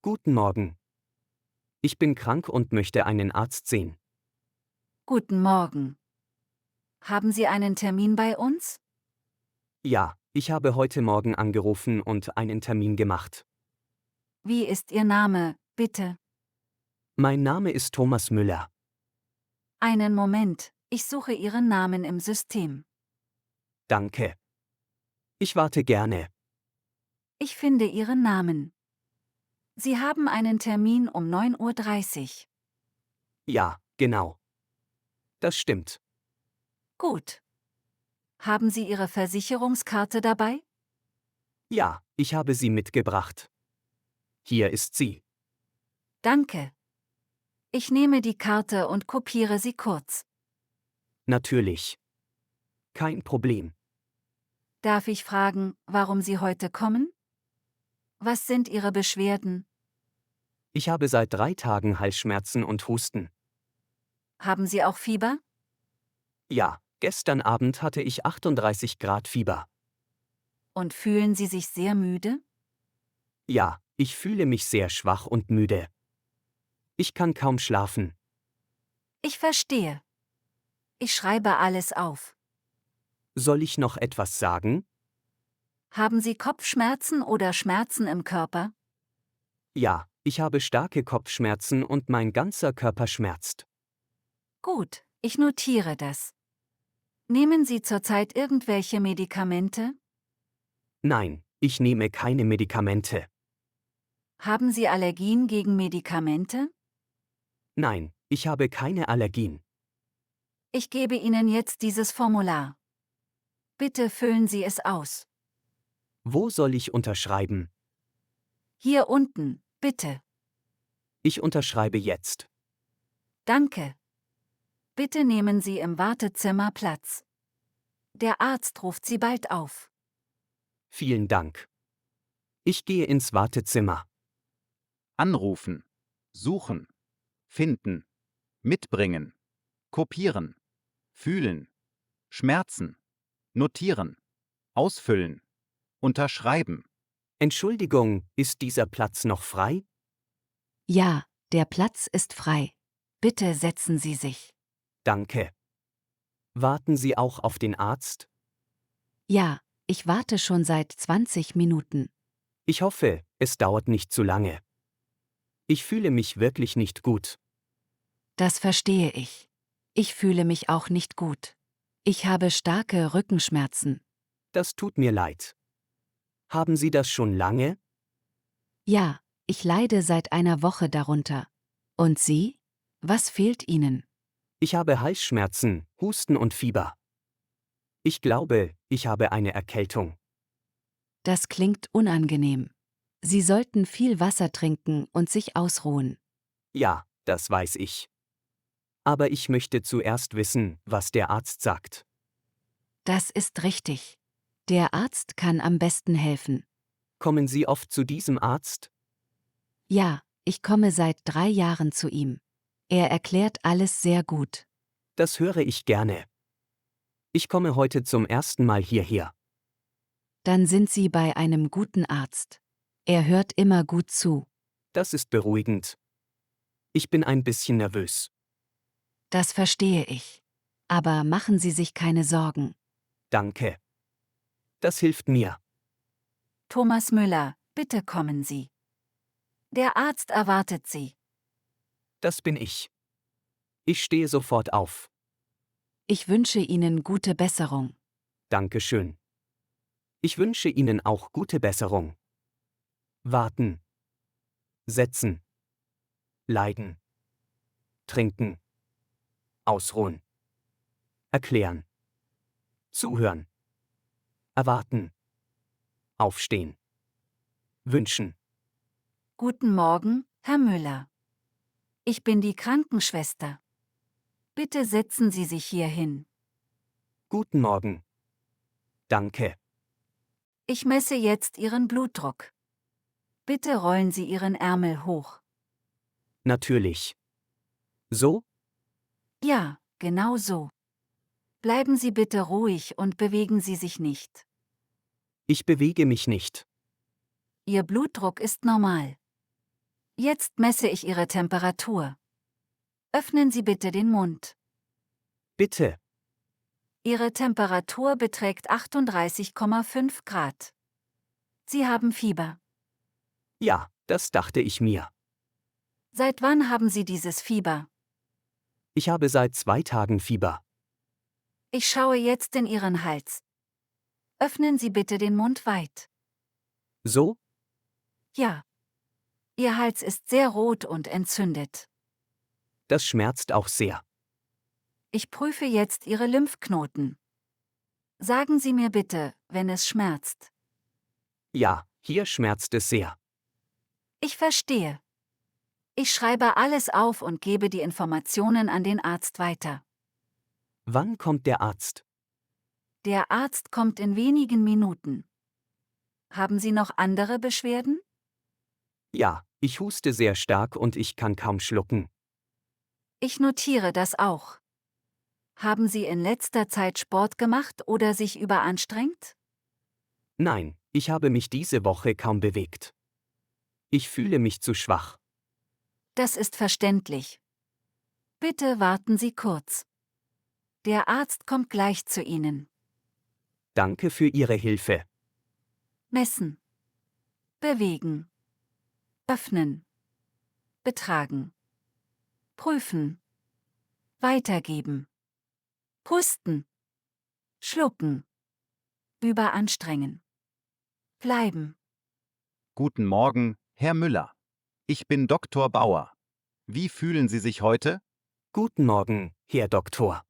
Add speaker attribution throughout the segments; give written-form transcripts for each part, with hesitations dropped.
Speaker 1: Guten Morgen. Ich bin krank und möchte einen Arzt sehen.
Speaker 2: Guten Morgen. Haben Sie einen Termin bei uns?
Speaker 1: Ja, ich habe heute Morgen angerufen und einen Termin gemacht.
Speaker 2: Wie ist Ihr Name, bitte?
Speaker 1: Mein Name ist Thomas Müller.
Speaker 2: Einen Moment, ich suche Ihren Namen im System.
Speaker 1: Danke. Ich warte gerne.
Speaker 2: Ich finde Ihren Namen. Sie haben einen Termin um 9:30 Uhr.
Speaker 1: Ja, genau. Das stimmt.
Speaker 2: Gut. Haben Sie Ihre Versicherungskarte dabei?
Speaker 1: Ja, ich habe sie mitgebracht. Hier ist sie.
Speaker 2: Danke. Ich nehme die Karte und kopiere sie kurz.
Speaker 1: Natürlich. Kein Problem.
Speaker 2: Darf ich fragen, warum Sie heute kommen? Was sind Ihre Beschwerden?
Speaker 1: Ich habe seit 3 Tagen Halsschmerzen und Husten.
Speaker 2: Haben Sie auch Fieber?
Speaker 1: Ja, gestern Abend hatte ich 38 Grad Fieber.
Speaker 2: Und fühlen Sie sich sehr müde?
Speaker 1: Ja, ich fühle mich sehr schwach und müde. Ich kann kaum schlafen.
Speaker 2: Ich verstehe. Ich schreibe alles auf.
Speaker 1: Soll ich noch etwas sagen?
Speaker 2: Haben Sie Kopfschmerzen oder Schmerzen im Körper?
Speaker 1: Ja, ich habe starke Kopfschmerzen und mein ganzer Körper schmerzt.
Speaker 2: Gut, ich notiere das. Nehmen Sie zurzeit irgendwelche Medikamente?
Speaker 1: Nein, ich nehme keine Medikamente.
Speaker 2: Haben Sie Allergien gegen Medikamente?
Speaker 1: Nein, ich habe keine Allergien.
Speaker 2: Ich gebe Ihnen jetzt dieses Formular. Bitte füllen Sie es aus.
Speaker 1: Wo soll ich unterschreiben?
Speaker 2: Hier unten, bitte.
Speaker 1: Ich unterschreibe jetzt.
Speaker 2: Danke. Bitte nehmen Sie im Wartezimmer Platz. Der Arzt ruft Sie bald auf.
Speaker 1: Vielen Dank. Ich gehe ins Wartezimmer.
Speaker 3: Anrufen, suchen, finden, mitbringen, kopieren, fühlen, schmerzen, notieren, ausfüllen, unterschreiben.
Speaker 1: Entschuldigung, ist dieser Platz noch frei?
Speaker 2: Ja, der Platz ist frei. Bitte setzen Sie sich.
Speaker 1: Danke. Warten Sie auch auf den Arzt?
Speaker 2: Ja, ich warte schon seit 20 Minuten.
Speaker 1: Ich hoffe, es dauert nicht zu lange. Ich fühle mich wirklich nicht gut.
Speaker 2: Das verstehe ich. Ich fühle mich auch nicht gut. Ich habe starke Rückenschmerzen.
Speaker 1: Das tut mir leid. Haben Sie das schon lange?
Speaker 2: Ja, ich leide seit einer Woche darunter. Und Sie? Was fehlt Ihnen?
Speaker 1: Ich habe Halsschmerzen, Husten und Fieber. Ich glaube, ich habe eine Erkältung.
Speaker 2: Das klingt unangenehm. Sie sollten viel Wasser trinken und sich ausruhen.
Speaker 1: Ja, das weiß ich. Aber ich möchte zuerst wissen, was der Arzt sagt.
Speaker 2: Das ist richtig. Der Arzt kann am besten helfen.
Speaker 1: Kommen Sie oft zu diesem Arzt?
Speaker 2: Ja, ich komme seit 3 Jahren zu ihm. Er erklärt alles sehr gut.
Speaker 1: Das höre ich gerne. Ich komme heute zum ersten Mal hierher.
Speaker 2: Dann sind Sie bei einem guten Arzt. Er hört immer gut zu.
Speaker 1: Das ist beruhigend. Ich bin ein bisschen nervös.
Speaker 2: Das verstehe ich. Aber machen Sie sich keine Sorgen.
Speaker 1: Danke. Das hilft mir.
Speaker 2: Thomas Müller, bitte kommen Sie. Der Arzt erwartet Sie.
Speaker 1: Das bin ich. Ich stehe sofort auf.
Speaker 2: Ich wünsche Ihnen gute Besserung.
Speaker 1: Dankeschön. Ich wünsche Ihnen auch gute Besserung. Warten. Setzen. Leiden. Trinken. Ausruhen. Erklären. Zuhören. Erwarten. Aufstehen. Wünschen.
Speaker 2: Guten Morgen, Herr Müller. Ich bin die Krankenschwester. Bitte setzen Sie sich hier hin.
Speaker 1: Guten Morgen. Danke.
Speaker 2: Ich messe jetzt Ihren Blutdruck. Bitte rollen Sie Ihren Ärmel hoch.
Speaker 1: Natürlich. So?
Speaker 2: Ja, genau so. Bleiben Sie bitte ruhig und bewegen Sie sich nicht.
Speaker 1: Ich bewege mich nicht.
Speaker 2: Ihr Blutdruck ist normal. Jetzt messe ich Ihre Temperatur. Öffnen Sie bitte den Mund.
Speaker 1: Bitte.
Speaker 2: Ihre Temperatur beträgt 38,5 Grad. Sie haben Fieber.
Speaker 1: Ja, das dachte ich mir.
Speaker 2: Seit wann haben Sie dieses Fieber?
Speaker 1: Ich habe seit 2 Tagen Fieber.
Speaker 2: Ich schaue jetzt in Ihren Hals. Öffnen Sie bitte den Mund weit.
Speaker 1: So?
Speaker 2: Ja. Ihr Hals ist sehr rot und entzündet.
Speaker 1: Das schmerzt auch sehr.
Speaker 2: Ich prüfe jetzt Ihre Lymphknoten. Sagen Sie mir bitte, wenn es schmerzt.
Speaker 1: Ja, hier schmerzt es sehr.
Speaker 2: Ich verstehe. Ich schreibe alles auf und gebe die Informationen an den Arzt weiter.
Speaker 1: Wann kommt der Arzt?
Speaker 2: Der Arzt kommt in wenigen Minuten. Haben Sie noch andere Beschwerden?
Speaker 1: Ja, ich huste sehr stark und ich kann kaum schlucken.
Speaker 2: Ich notiere das auch. Haben Sie in letzter Zeit Sport gemacht oder sich überanstrengt?
Speaker 1: Nein, ich habe mich diese Woche kaum bewegt. Ich fühle mich zu schwach.
Speaker 2: Das ist verständlich. Bitte warten Sie kurz. Der Arzt kommt gleich zu Ihnen.
Speaker 1: Danke für Ihre Hilfe.
Speaker 2: Messen. Bewegen. Öffnen. Betragen. Prüfen. Weitergeben. Pusten. Schlucken. Überanstrengen. Bleiben.
Speaker 3: Guten Morgen, Herr Müller. Ich bin Dr. Bauer. Wie fühlen Sie sich heute?
Speaker 1: Guten Morgen, Herr Doktor.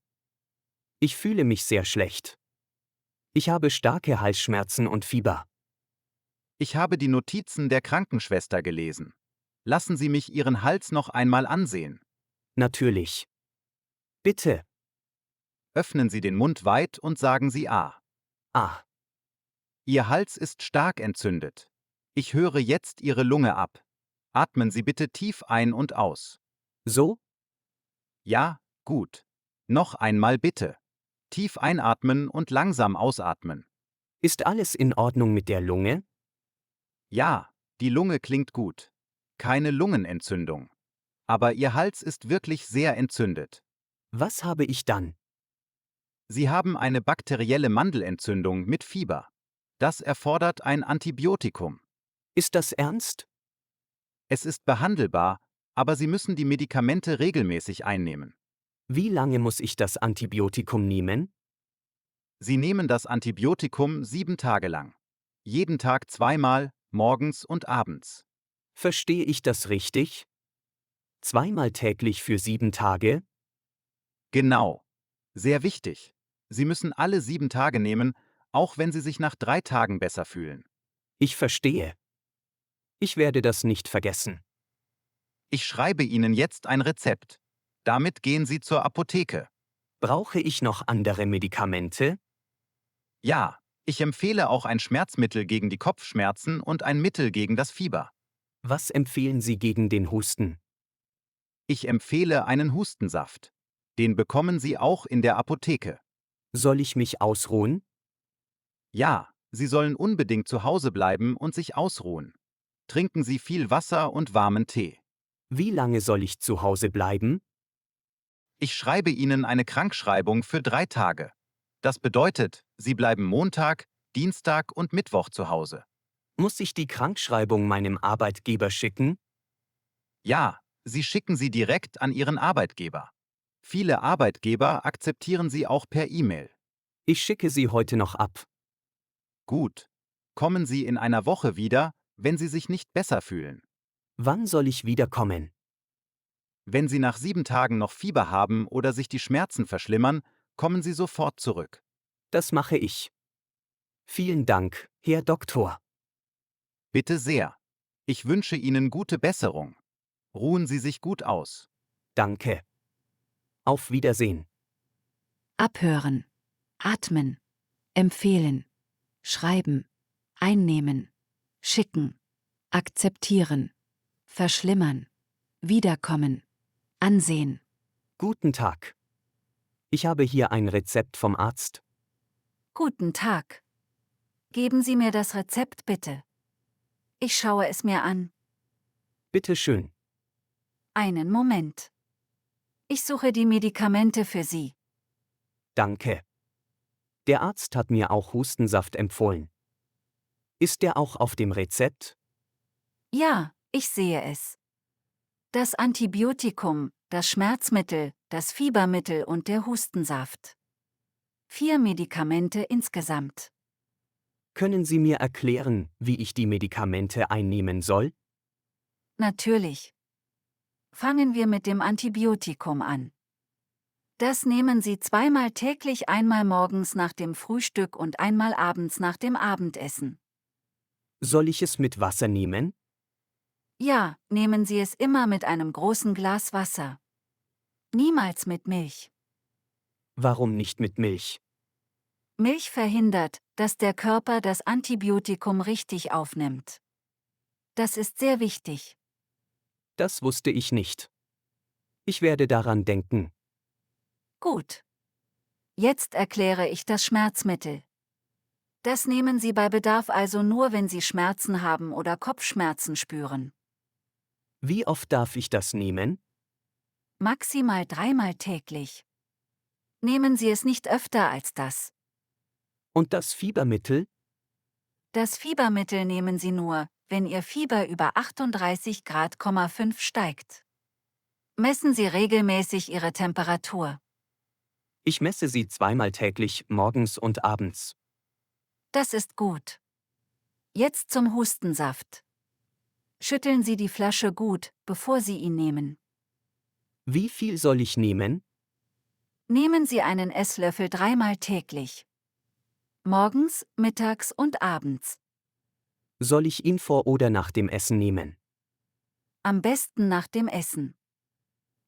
Speaker 1: Ich fühle mich sehr schlecht. Ich habe starke Halsschmerzen und Fieber.
Speaker 3: Ich habe die Notizen der Krankenschwester gelesen. Lassen Sie mich Ihren Hals noch einmal ansehen.
Speaker 1: Natürlich. Bitte.
Speaker 3: Öffnen Sie den Mund weit und sagen Sie A.
Speaker 1: Ah,
Speaker 3: Ihr Hals ist stark entzündet. Ich höre jetzt Ihre Lunge ab. Atmen Sie bitte tief ein und aus.
Speaker 1: so?
Speaker 3: Ja, gut. Noch einmal bitte. Tief einatmen und langsam ausatmen.
Speaker 1: Ist alles in Ordnung mit der Lunge?
Speaker 3: Ja, die Lunge klingt gut. Keine Lungenentzündung. Aber Ihr Hals ist wirklich sehr entzündet.
Speaker 1: Was habe ich dann?
Speaker 3: Sie haben eine bakterielle Mandelentzündung mit Fieber. Das erfordert ein Antibiotikum.
Speaker 1: Ist das ernst?
Speaker 3: Es ist behandelbar, aber Sie müssen die Medikamente regelmäßig einnehmen.
Speaker 1: Wie lange muss ich das Antibiotikum nehmen?
Speaker 3: Sie nehmen das Antibiotikum 7 Tage lang. Jeden Tag zweimal, morgens und abends.
Speaker 1: Verstehe ich das richtig? 2-mal täglich für 7 Tage?
Speaker 3: Genau. Sehr wichtig. Sie müssen alle 7 Tage nehmen, auch wenn Sie sich nach 3 Tagen besser fühlen.
Speaker 1: Ich verstehe. Ich werde das nicht vergessen.
Speaker 3: Ich schreibe Ihnen jetzt ein Rezept. Damit gehen Sie zur Apotheke.
Speaker 1: Brauche ich noch andere Medikamente?
Speaker 3: Ja, ich empfehle auch ein Schmerzmittel gegen die Kopfschmerzen und ein Mittel gegen das Fieber.
Speaker 1: Was empfehlen Sie gegen den Husten?
Speaker 3: Ich empfehle einen Hustensaft. Den bekommen Sie auch in der Apotheke.
Speaker 1: Soll ich mich ausruhen?
Speaker 3: Ja, Sie sollen unbedingt zu Hause bleiben und sich ausruhen. Trinken Sie viel Wasser und warmen Tee.
Speaker 1: Wie lange soll ich zu Hause bleiben?
Speaker 3: Ich schreibe Ihnen eine Krankschreibung für 3 Tage. Das bedeutet, Sie bleiben Montag, Dienstag und Mittwoch zu Hause.
Speaker 1: Muss ich die Krankschreibung meinem Arbeitgeber schicken?
Speaker 3: Ja, Sie schicken sie direkt an Ihren Arbeitgeber. Viele Arbeitgeber akzeptieren sie auch per E-Mail.
Speaker 1: Ich schicke sie heute noch ab.
Speaker 3: Gut. Kommen Sie in einer Woche wieder, wenn Sie sich nicht besser fühlen.
Speaker 1: Wann soll ich wiederkommen?
Speaker 3: Wenn Sie nach 7 Tagen noch Fieber haben oder sich die Schmerzen verschlimmern, kommen Sie sofort zurück.
Speaker 1: Das mache ich. Vielen Dank, Herr Doktor.
Speaker 3: Bitte sehr. Ich wünsche Ihnen gute Besserung. Ruhen Sie sich gut aus.
Speaker 1: Danke. Auf Wiedersehen.
Speaker 2: Abhören. Atmen. Empfehlen. Schreiben. Einnehmen. Schicken. Akzeptieren. Verschlimmern. Wiederkommen. Ansehen.
Speaker 1: Guten Tag. Ich habe hier ein Rezept vom Arzt.
Speaker 2: Guten Tag. Geben Sie mir das Rezept bitte. Ich schaue es mir an.
Speaker 1: Bitte schön.
Speaker 2: Einen Moment. Ich suche die Medikamente für Sie.
Speaker 1: Danke. Der Arzt hat mir auch Hustensaft empfohlen. Ist der auch auf dem Rezept?
Speaker 2: Ja, ich sehe es. Das Antibiotikum, das Schmerzmittel, das Fiebermittel und der Hustensaft. 4 Medikamente insgesamt.
Speaker 1: Können Sie mir erklären, wie ich die Medikamente einnehmen soll?
Speaker 2: Natürlich. Fangen wir mit dem Antibiotikum an. Das nehmen Sie zweimal täglich, einmal morgens nach dem Frühstück und einmal abends nach dem Abendessen.
Speaker 1: Soll ich es mit Wasser nehmen?
Speaker 2: Ja, nehmen Sie es immer mit einem großen Glas Wasser. Niemals mit Milch.
Speaker 1: Warum nicht mit Milch?
Speaker 2: Milch verhindert, dass der Körper das Antibiotikum richtig aufnimmt. Das ist sehr wichtig.
Speaker 1: Das wusste ich nicht. Ich werde daran denken.
Speaker 2: Gut. Jetzt erkläre ich das Schmerzmittel. Das nehmen Sie bei Bedarf also nur, wenn Sie Schmerzen haben oder Kopfschmerzen spüren.
Speaker 1: Wie oft darf ich das nehmen?
Speaker 2: Maximal 3-mal täglich. Nehmen Sie es nicht öfter als das.
Speaker 1: Und das Fiebermittel?
Speaker 2: Das Fiebermittel nehmen Sie nur, wenn Ihr Fieber über 38,5 Grad steigt. Messen Sie regelmäßig Ihre Temperatur.
Speaker 1: Ich messe sie zweimal täglich, morgens und abends.
Speaker 2: Das ist gut. Jetzt zum Hustensaft. Schütteln Sie die Flasche gut, bevor Sie ihn nehmen.
Speaker 1: Wie viel soll ich nehmen?
Speaker 2: Nehmen Sie einen Esslöffel 3-mal täglich. Morgens, mittags und abends.
Speaker 1: Soll ich ihn vor oder nach dem Essen nehmen?
Speaker 2: Am besten nach dem Essen.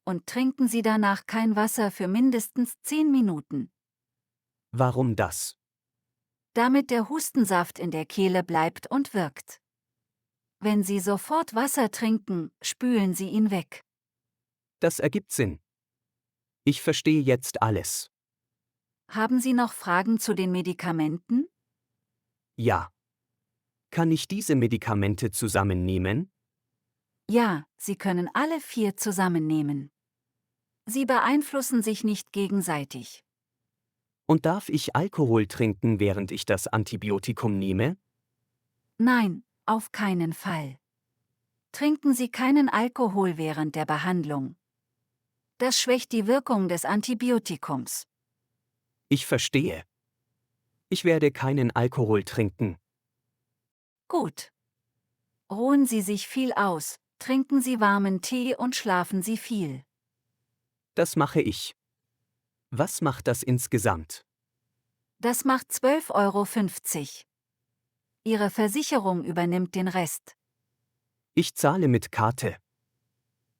Speaker 2: Und trinken Sie danach kein Wasser für mindestens 10 Minuten.
Speaker 1: Warum das?
Speaker 2: Damit der Hustensaft in der Kehle bleibt und wirkt. Wenn Sie sofort Wasser trinken, spülen Sie ihn weg.
Speaker 1: Das ergibt Sinn. Ich verstehe jetzt alles.
Speaker 2: Haben Sie noch Fragen zu den Medikamenten?
Speaker 1: Ja. Kann ich diese Medikamente zusammennehmen?
Speaker 2: Ja, Sie können alle 4 zusammennehmen. Sie beeinflussen sich nicht gegenseitig.
Speaker 1: Und darf ich Alkohol trinken, während ich das Antibiotikum nehme?
Speaker 2: Nein, auf keinen Fall. Trinken Sie keinen Alkohol während der Behandlung. Das schwächt die Wirkung des Antibiotikums.
Speaker 1: Ich verstehe. Ich werde keinen Alkohol trinken.
Speaker 2: Gut. Ruhen Sie sich viel aus, trinken Sie warmen Tee und schlafen Sie viel.
Speaker 1: Das mache ich. Was macht das insgesamt?
Speaker 2: Das macht 12,50 €. Ihre Versicherung übernimmt den Rest.
Speaker 1: Ich zahle mit Karte.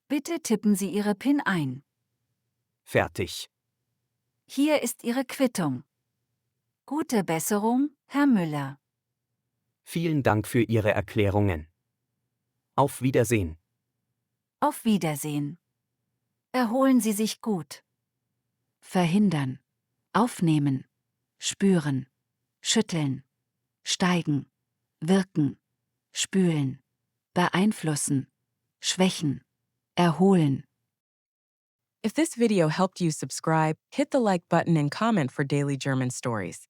Speaker 2: Bitte tippen Sie Ihre PIN ein.
Speaker 1: Fertig.
Speaker 2: Hier ist Ihre Quittung. Gute Besserung, Herr Müller.
Speaker 1: Vielen Dank für Ihre Erklärungen. Auf Wiedersehen.
Speaker 2: Auf Wiedersehen. Erholen Sie sich gut. Verhindern. Aufnehmen. Spüren. Schütteln. Steigen. Wirken. Spülen. Beeinflussen. Schwächen. Erholen.
Speaker 4: If this video helped you subscribe, hit the like button and comment for daily German stories.